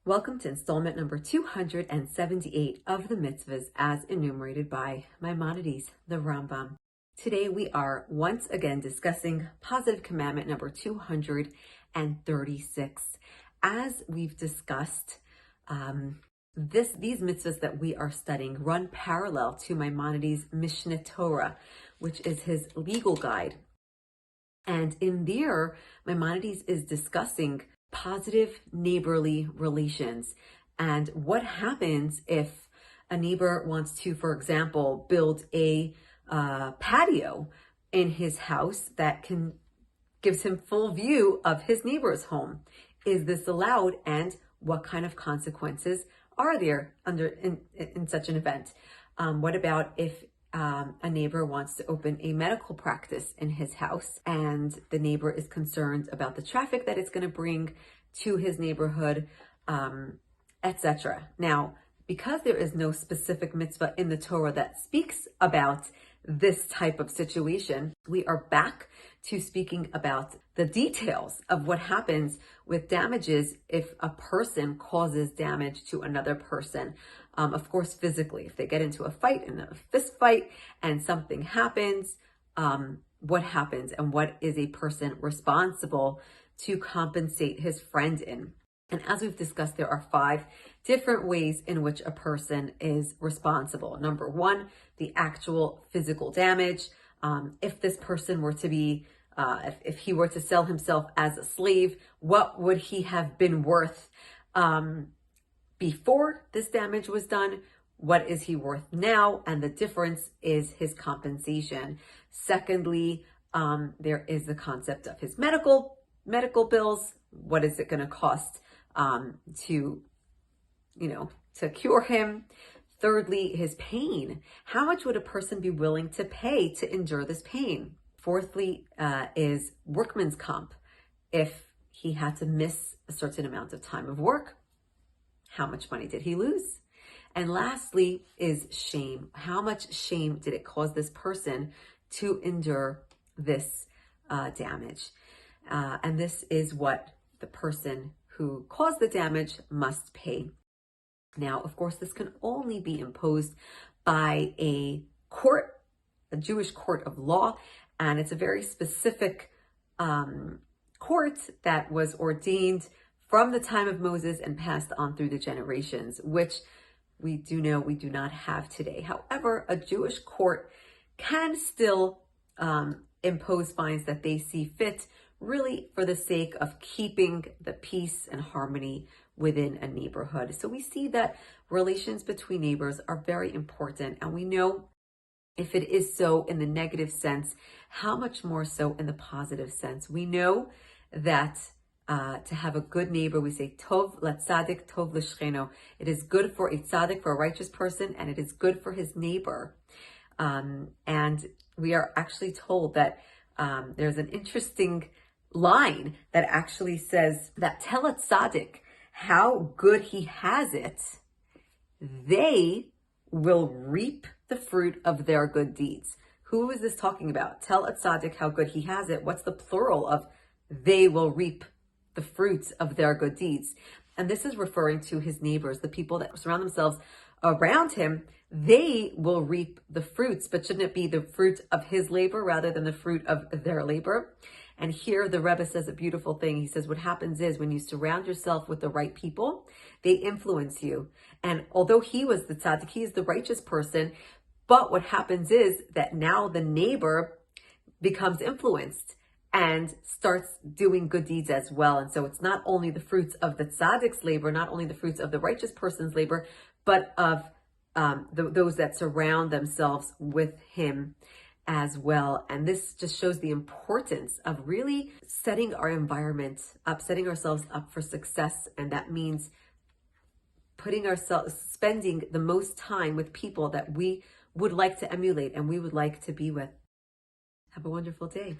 Welcome to installment number 278 of the Mitzvahs as enumerated by Maimonides, the Rambam. Today we are once again discussing positive commandment number 236. As we've discussed, these mitzvahs that we are studying run parallel to Maimonides' Mishneh Torah, which is his legal guide. And in there, Maimonides is discussing positive neighborly relations and what happens if a neighbor wants to, for example, build a patio in his house that gives him full view of his neighbor's home. Is this allowed, and what kind of consequences are there in such an event? What about if a neighbor wants to open a medical practice in his house and the neighbor is concerned about the traffic that it's going to bring to his neighborhood, etc. Now, because there is no specific mitzvah in the Torah that speaks about this type of situation, we are back to speaking about the details of what happens with damages if a person causes damage to another person. Of course, physically, if they get into a fight, in a fist fight, and something happens, what happens and what is a person responsible to compensate his friend in? And as we've discussed, there are 5 different ways in which a person is responsible. Number 1, the actual physical damage. If this person were to be, if he were to sell himself as a slave, what would he have been worth before this damage was done? What is he worth now? And the difference is his compensation. Secondly, there is the concept of his medical bills. What is it going to cost to cure him? Thirdly, his pain. How much would a person be willing to pay to endure this pain? Fourthly, is workman's comp. If he had to miss a certain amount of time of work, how much money did he lose? And lastly is shame. How much shame did it cause this person to endure this damage? And this is what the person who caused the damage must pay. Now, of course, this can only be imposed by a court, a Jewish court of law, and it's a very specific court that was ordained from the time of Moses and passed on through the generations, which we do know we do not have today. However, a Jewish court can still impose fines that they see fit, really for the sake of keeping the peace and harmony within a neighborhood. So we see that relations between neighbors are very important, and we know if it is so in the negative sense, how much more so in the positive sense. We know that to have a good neighbor, we say tov latzadik, tov l'shcheno. It is good for a tzaddik, for a righteous person, and it is good for his neighbor. And we are actually told that there's an interesting line that actually says that tell a tzaddik how good he has it, they will reap the fruit of their good deeds. Who is this talking about? Tell a tzaddik how good he has it. What's the plural of they will reap the fruits of their good deeds? And this is referring to his neighbors, the people that surround themselves around him. They will reap the fruits, but shouldn't it be the fruit of his labor rather than the fruit of their labor? And here the Rebbe says a beautiful thing. He says what happens is when you surround yourself with the right people, they influence you. And although he was the tzaddik, he is the righteous person, but what happens is that now the neighbor becomes influenced and starts doing good deeds as well. And so it's not only the fruits of the tzaddik's labor, not only the fruits of the righteous person's labor, but of those that surround themselves with him as well. And this just shows the importance of really setting our environment up, setting ourselves up for success. And that means spending the most time with people that we would like to emulate and we would like to be with. Have a wonderful day.